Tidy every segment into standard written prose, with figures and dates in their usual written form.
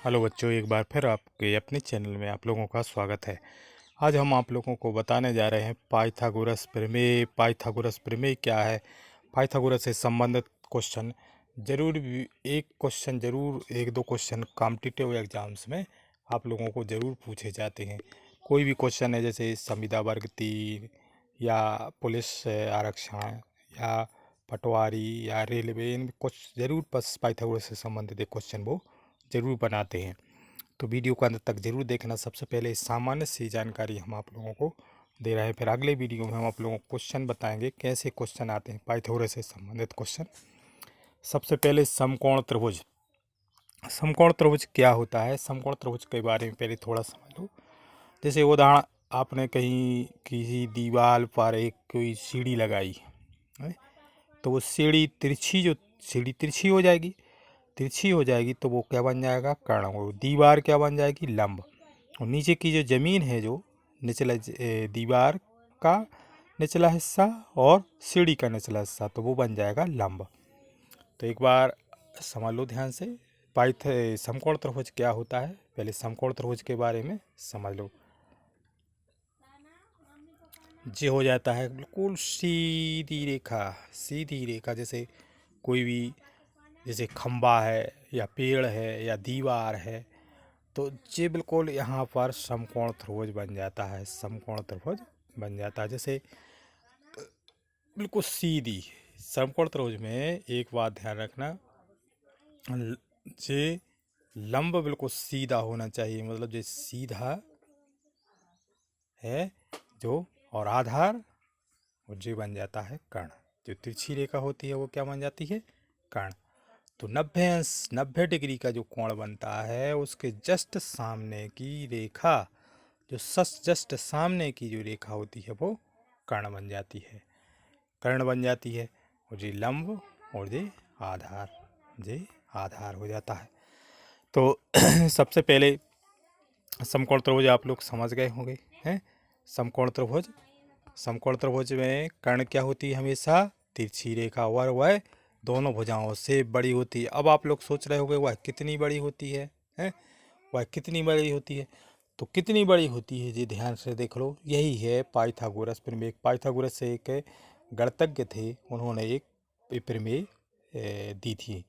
Hello बच्चों, एक बार फिर आपके अपने चैनल में आप लोगों का स्वागत है। आज हम आप लोगों को बताने जा रहे हैं पाइथागोरस प्रमेय। पाइथागोरस प्रमेय क्या है, पाइथागोरस से संबंधित क्वेश्चन। एक क्वेश्चन जरूर, एक दो क्वेश्चन कॉम्पिटिटिव एग्जाम्स में आप लोगों को ज़रूर पूछे जाते हैं। कोई भी क्वेश्चन है, जैसे संविदा वर्ग 3 या पुलिस आरक्षण या पटवारी या रेलवे, इन कुछ ज़रूर बस पाइथागोरस से संबंधित एक क्वेश्चन वो ज़रूर बनाते हैं। तो वीडियो को अंत तक ज़रूर देखना। सबसे पहले सामान्य सी जानकारी हम आप लोगों को दे रहे हैं, फिर अगले वीडियो में हम आप लोगों को क्वेश्चन बताएंगे कैसे क्वेश्चन आते हैं पाइथागोरस से संबंधित क्वेश्चन। सबसे पहले समकोण त्रिभुज। समकोण त्रिभुज क्या होता है, समकोण त्रिभुज के बारे में पहले थोड़ा समझ लो। जैसे उदाहरण, आपने कहीं किसी दीवार पर एक कोई सीढ़ी लगाई है, तो वो सीढ़ी तिरछी हो जाएगी। तिरछी हो जाएगी तो वो क्या बन जाएगा, कर्ण। वो दीवार क्या बन जाएगी, लंब। और नीचे की जो ज़मीन है, जो निचला दीवार का निचला हिस्सा और सीढ़ी का निचला हिस्सा, तो वो बन जाएगा लंब। तो एक बार समझ लो ध्यान से, समकोण त्रिभुज क्या होता है। पहले समकोण त्रिभुज के बारे में समझ लो। ये हो जाता है बिल्कुल सीधी रेखा। सीधी रेखा, जैसे कोई भी, जैसे खंबा है या पेड़ है या दीवार है, तो ये बिल्कुल यहाँ पर समकोण त्रिभुज बन जाता है। समकोण त्रिभुज बन जाता है, जैसे बिल्कुल सीधी। समकोण त्रिभुज में एक बात ध्यान रखना, ये लंब बिल्कुल सीधा होना चाहिए, मतलब ये सीधा है जो, और आधार, और ये बन जाता है कर्ण। जो तिरछी रेखा होती है वो क्या बन जाती है, कर्ण। तो 90 डिग्री का जो कोण बनता है, उसके जस्ट सामने की रेखा, जो जस्ट सामने की जो रेखा होती है, वो कर्ण बन जाती है। कर्ण बन जाती है, और ये लंब और ये आधार हो जाता है। तो सबसे पहले समकोण त्रिभुज आप लोग समझ गए होंगे हैं। समकोण त्रिभुज में कर्ण क्या होती है, हमेशा तिरछी रेखा, और वह दोनों भुजाओं से बड़ी होती है। अब आप लोग सोच रहे होंगे वह कितनी बड़ी होती है, हैं? वह कितनी बड़ी होती है, तो कितनी बड़ी होती है जी, ध्यान से देख लो। यही है पाइथागोरस प्रमेय। पाइथागोरस से एक गणितज्ञ थे, उन्होंने एक प्रमेय दी थी।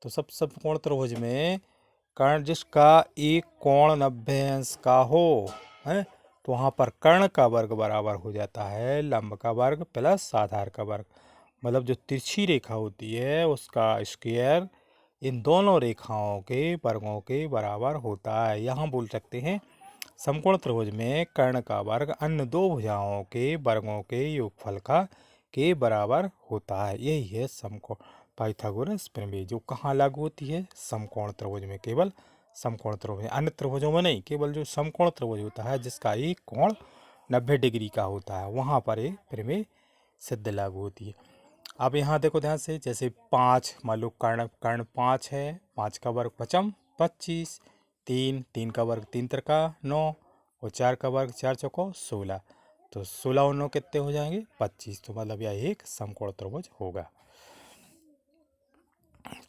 तो समकोण त्रिभुज में कर्ण जिसका एक कोण 90 अंश का हो, है, तो वहाँ पर कर्ण का वर्ग बराबर हो जाता है लंब का वर्ग प्लस आधार का वर्ग। मतलब जो तिरछी रेखा होती है उसका स्क्वायर इन दोनों रेखाओं के वर्गों के बराबर होता है। यहाँ बोल सकते हैं समकोण त्रिभुज में कर्ण का वर्ग अन्य दो भुजाओं के वर्गों के योगफल का के बराबर होता है। यही है समकोण पाइथागोरस प्रमेय, जो कहाँ लागू होती है, समकोण त्रिभुज में। केवल समकोण त्रिभुज, अन्य त्रिभुजों में नहीं, केवल जो समकोण त्रिभुज होता है जिसका एक कोण 90 डिग्री का होता है, वहाँ पर एक प्रमेय सिद्ध लागू होती है। अब यहाँ देखो ध्यान से, जैसे 5, मान लो कर्ण 5 है, 5 का वर्ग पचम 25, 3 का वर्ग 3 त्रिका 9, और 4 का वर्ग 4 चौको 16। तो 16 और 9 कितने हो जाएंगे, 25। तो मतलब यह एक समकोण त्रिभुज होगा।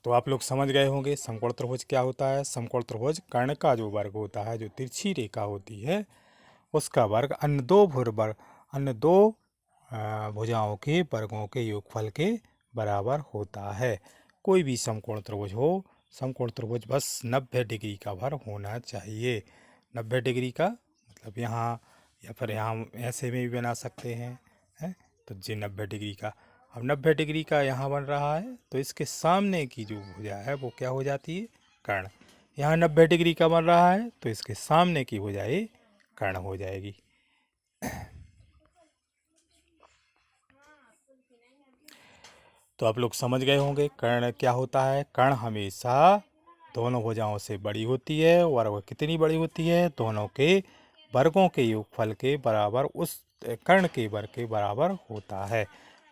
तो आप लोग समझ गए होंगे समकोण त्रिभुज क्या होता है। समकोण त्रिभुज कर्ण का जो वर्ग होता है, जो तिरछी रेखा होती है, उसका वर्ग अन्य दो भुजाओं के वर्गों के योगफल के बराबर होता है। कोई भी समकोण त्रिभुज हो, समकोण त्रिभुज बस 90 डिग्री का भर होना चाहिए। 90 डिग्री का मतलब यहाँ, या फिर यहाँ ऐसे में भी बना सकते हैं। तो जी 90 डिग्री का, अब 90 डिग्री का यहाँ बन रहा है, तो इसके सामने की जो भुजा है वो क्या हो जाती है, कर्ण। यहाँ 90 डिग्री का बन रहा है, तो इसके सामने की भुजा ये कर्ण हो जाएगी। तो आप लोग समझ गए होंगे कर्ण क्या होता है। कर्ण हमेशा दोनों भुजाओं से बड़ी होती है, और वह कितनी बड़ी होती है, दोनों के वर्गों के योगफल के बराबर, उस कर्ण के वर्ग के बराबर होता है।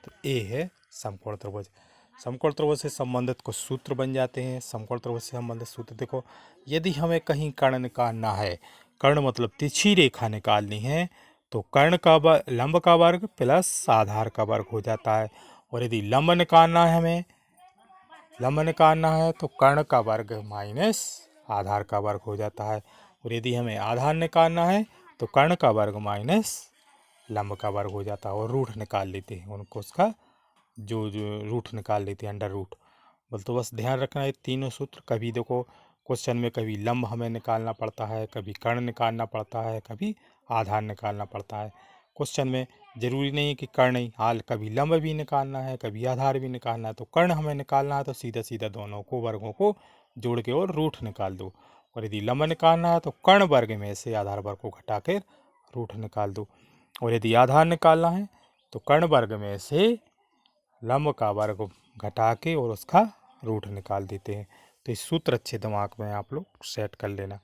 तो ये है समकोण त्रिभुज। समकोण त्रिभुज से संबंधित कुछ सूत्र बन जाते हैं। समकोण त्रिभुज से संबंधित सूत्र देखो, यदि हमें कहीं कर्ण निकालना है, कर्ण मतलब तिरछी रेखा निकालनी है, तो कर्ण का लंब का वर्ग प्लस आधार का वर्ग हो जाता है। और यदि लंब निकालना है, हमें लंब निकालना है, तो कर्ण का वर्ग माइनस आधार का वर्ग हो जाता है। और यदि हमें आधार निकालना है तो कर्ण का वर्ग माइनस लंब का वर्ग हो जाता है और रूट निकाल लेते हैं उनको, उसका जो जो रूट निकाल लेते हैं, अंडर रूट। बोल तो बस ध्यान रखना है तीनों सूत्र। कभी देखो क्वेश्चन में कभी लंब हमें निकालना पड़ता है, कभी कर्ण निकालना पड़ता है, कभी आधार निकालना पड़ता है। क्वेश्चन में जरूरी नहीं है कि कर्ण ही, हाल कभी लंब भी निकालना है, कभी आधार भी निकालना है। तो कर्ण हमें निकालना है तो सीधा सीधा दोनों को वर्गों को जोड़ के और रूट निकाल दो। और यदि लंब निकालना है तो कर्ण वर्ग में से आधार वर्ग को घटा कर रूट निकाल दो। और यदि आधार निकालना है तो कर्ण वर्ग में से लंब का वर्ग घटा के और उसका रूट निकाल देते हैं। तो इस सूत्र अच्छे दिमाग में आप लोग सेट कर लेना।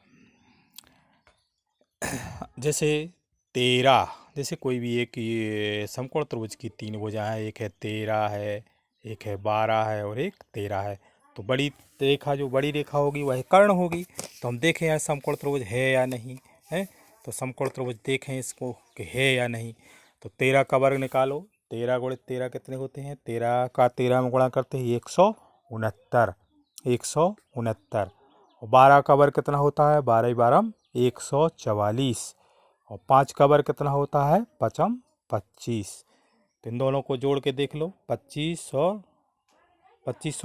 जैसे 13, जैसे कोई भी एक ये समकोण त्रिभुज की 3 भुजाएं हैं, एक है 13 है, एक है 12 है और एक 13 है। तो बड़ी रेखा, जो बड़ी रेखा होगी वह कर्ण होगी। तो हम देखें यार समकोण त्रिभुज है या नहीं है। तो समकोण त्रिभुज देखें इसको कि है या नहीं। तो 13 का वर्ग निकालो। 13 गुणित 13 कितने होते हैं? 13 का 13 में गुणा करते हैं 169, 169। और 12 का वर्ग कितना होता है? 12 12 144। और 5 का वर्ग कितना होता है? 5 25। तो इन दोनों को जोड़ के देख लो, 25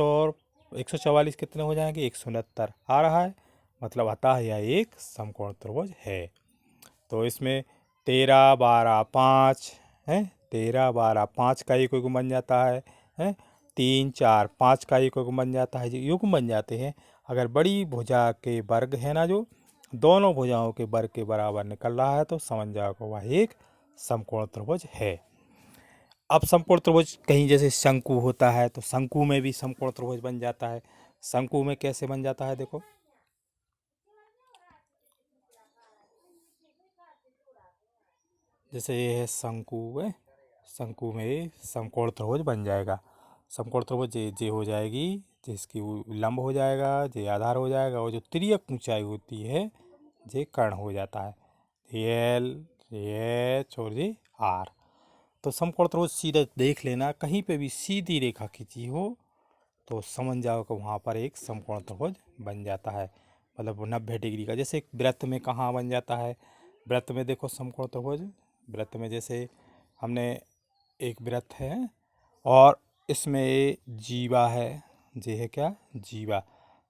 और 144 कितने हो जाएंगे? 169 आ रहा है। मतलब अतः यह एक समकोण त्रिभुज है। तो इसमें 13 12 5 है, 13 12 5 का एक युग्म बन जाता है 3 4 5 का एक युग्म बन जाता है, युग्म बन जाते हैं। अगर बड़ी भुजा के वर्ग है ना, जो दोनों भुजाओं के वर्ग के बराबर निकल रहा है तो समझ जाओ कि वह एक समकोण त्रिभुज है। अब समकोण त्रिभुज कहीं जैसे शंकु होता है तो शंकु में भी समकोण त्रिभुज बन जाता है। शंकु में कैसे बन जाता है? देखो, जैसे ये है शंकु है, शंकु में समकोण त्रिभुज बन जाएगा। समकोण त्रिभुज जे हो जाएगी, जिसकी लंब हो जाएगा, जे आधार हो जाएगा, और जो तिर्यक ऊंचाई होती है जे कर्ण हो जाता है, एल एच और जे आर। तो समकोण त्रिभुज सीधा देख लेना, कहीं पे भी सीधी रेखा खींची हो तो समझ जाओ कि वहाँ पर एक समकोण त्रिभुज बन जाता है। मतलब 90 डिग्री का। जैसे वृत्त में कहाँ बन जाता है? वृत्त में देखो समकोण त्रिभुज, वृत्त में जैसे हमने एक वृत्त है और इसमें जीवा है, जे है क्या? जीवा।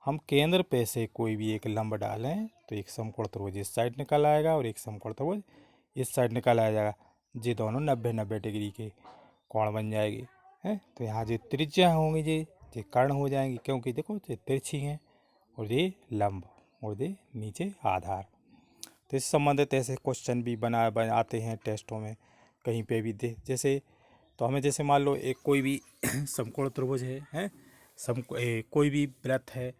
हम केंद्र पे से कोई भी एक लंब डालें तो एक समकोण त्रिभुज इस साइड निकल आएगा और एक समकोण त्रिभुज इस साइड निकल आ जाएगा। ये दोनों 90 डिग्री के कोण बन जाएगी है। तो यहाँ जो त्रिज्या होंगी ये कर्ण हो जाएंगी, क्योंकि देखो ये तिरछी हैं और ये लंब और ये नीचे आधार। तो इससे संबंधित ऐसे क्वेश्चन भी बनाते हैं टेस्टों में, कहीं पे भी दे जैसे। तो हमें जैसे मान लो एक कोई भी समकोण त्रिभुज है कोई भी वृत्त है,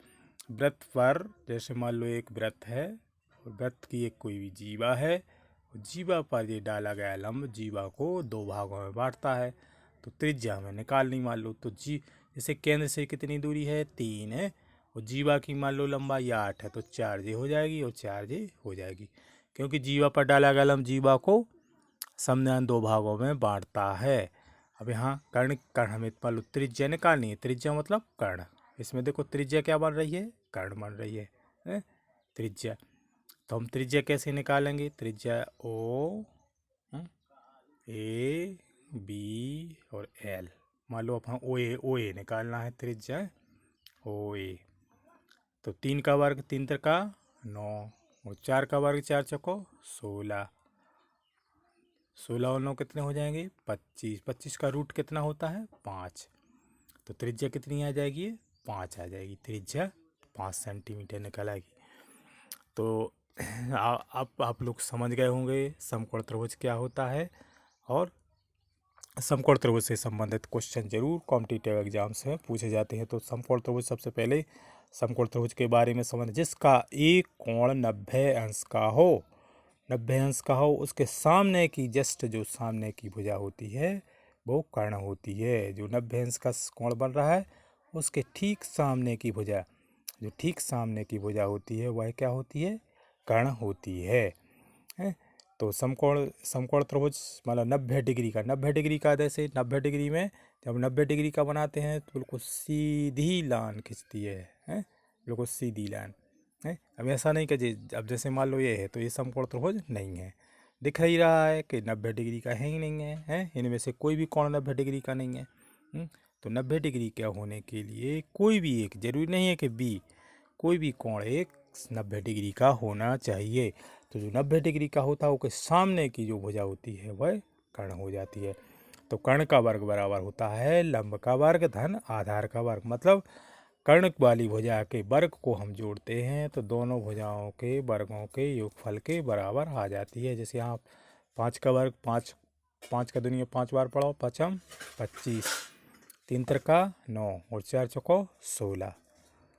वृत्त पर जैसे मान लो एक वृत्त है और वृत्त की एक कोई भी जीवा है, और जीवा पर ये डाला गया लंब जीवा को दो भागों में बांटता है। तो त्रिज्या हमें निकालनी, मान लो तो जैसे केंद्र से कितनी दूरी है? 3 है, और जीवा की मान लो लंबाई 8 है, तो 4 जे हो जाएगी और 4 जे हो जाएगी, क्योंकि जीवा पर डाला गया लंब जीवा को समद्विबाहु दो भागों में बांटता है। अब यहाँ कर्ण हमें मान लो त्रिज्या निकालनी है, त्रिज्या मतलब कर्ण। इसमें देखो त्रिज्या क्या बन रही है? कर्ण बन रही है त्रिज्या। तो हम त्रिज्या कैसे निकालेंगे? त्रिज्या ओ ए बी और एल। मान लो अब ओ ए निकालना है त्रिज्या, ओ ए। तो 3 का वर्ग 3 त्रिका 9, और 4 का वर्ग 4 चौको 16, 16 और 9 कितने हो जाएंगे? 25। 25 का रूट कितना होता है? 5। तो त्रिज्या कितनी आ जाएगी? 5 आ जाएगी। त्रिज्या 5 सेंटीमीटर निकल आएगी। तो अब आप लोग समझ गए होंगे समकोण त्रिभुज क्या होता है। और समकोण त्रिभुज से संबंधित क्वेश्चन जरूर कॉम्पिटिटिव एग्जाम्स में पूछे जाते हैं। तो समकोण त्रिभुज, सबसे पहले समकोण त्रिभुज के बारे में समझ, जिसका एक कोण 90 अंश का हो, 90 अंश का हो, उसके सामने की जस्ट जो सामने की भुजा होती है वो कर्ण होती है। जो 90 अंश का कोण बन रहा है उसके ठीक सामने की भुजा, जो ठीक सामने की भुजा होती है वह क्या होती है? कर्ण होती है। तो समकोण त्रिभुज मतलब 90 डिग्री का, 90 डिग्री का, जैसे 90 डिग्री में जब 90 डिग्री का बनाते हैं तो बिल्कुल सीधी लाइन खिंचती है बिल्कुल सीधी लाइन। है। अब ऐसा नहीं कि अब जैसे मान लो ये है तो ये समकोण त्रिभुज नहीं है, दिख ही रहा है कि 90 डिग्री का है ही नहीं है, इनमें से कोई भी कोण 90 डिग्री का नहीं है। तो 90 डिग्री का होने के लिए कोई भी एक, जरूरी नहीं है कि बी, कोई भी कोण एक 90 डिग्री का होना चाहिए। तो जो 90 डिग्री का होता है उसके सामने की जो भुजा होती है वह कर्ण हो जाती है। तो कर्ण का वर्ग बराबर होता है लंब का वर्ग धन आधार का वर्ग। मतलब कर्ण वाली भुजा के वर्ग को हम जोड़ते हैं तो दोनों भुजाओं के वर्गों के योगफल के बराबर आ जाती है। जैसे यहाँ 5 का वर्ग, 5 5 का दुनिया 5 बार पढ़ो, 5 25, 3 त्रिका 9 और 4 चौको 16,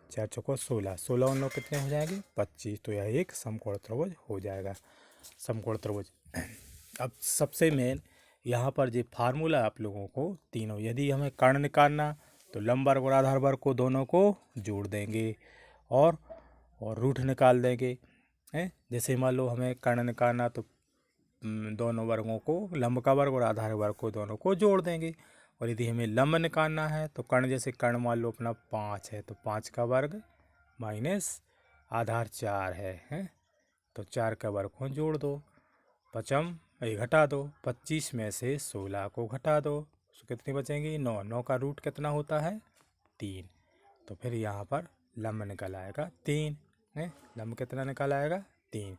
4 चौको 16, 16 और 9 कितने हो जाएंगे 25। तो यह एक समकोण त्रिभुज हो जाएगा, समकोण त्रिभुज। अब सबसे मेन यहाँ पर जो फार्मूला आप लोगों को तीनों, यदि हमें कर्ण निकालना तो लंब वर्ग और आधार वर्ग को दोनों को जोड़ देंगे और रूट निकाल देंगे, हैं। जैसे मान लो हमें कर्ण निकालना तो दोनों वर्गों को, लंब का वर्ग और आधार वर्ग को दोनों को जोड़ देंगे। और यदि हमें लंब निकालना है तो कर्ण, जैसे कर्ण मान लो अपना 5 है तो 5 का वर्ग माइनस आधार 4 है, तो 4 का वर्ग को जोड़ दो, पचम ये घटा दो, 25 में से 16 को घटा दो तो कितनी बचेंगी 9, 9 का रूट कितना होता है 3। तो फिर यहाँ पर लंब निकल आएगा 3 है, लंब कितना निकल आएगा 3।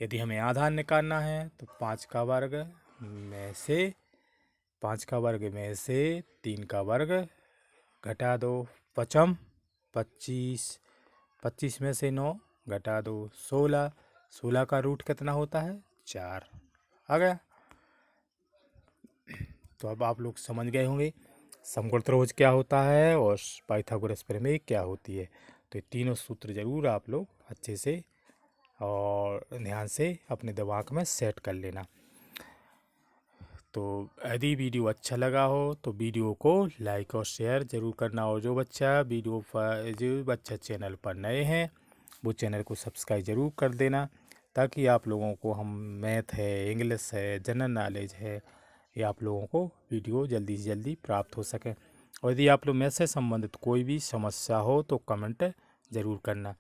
यदि हमें आधार निकालना है तो 5 का वर्ग में से 3 का वर्ग घटा दो, पचम 25, 25 में से 9 घटा दो 16, 16 का रूट कितना होता है 4 आ गया। तो अब आप लोग समझ गए होंगे समकोण त्रिभुज क्या होता है और पाइथागोरस प्रमेय क्या होती है। तो ये तीनों सूत्र जरूर आप लोग अच्छे से और ध्यान से अपने दिमाग में सेट कर लेना। तो यदि वीडियो अच्छा लगा हो तो वीडियो को लाइक और शेयर ज़रूर करना, और जो बच्चा चैनल पर नए हैं वो चैनल को सब्सक्राइब ज़रूर कर देना, ताकि आप लोगों को हम मैथ है, इंग्लिश है, जनरल नॉलेज है, ये आप लोगों को वीडियो जल्दी से जल्दी प्राप्त हो सके। और यदि आप लोग मैथ से संबंधित कोई भी समस्या हो तो कमेंट ज़रूर करना।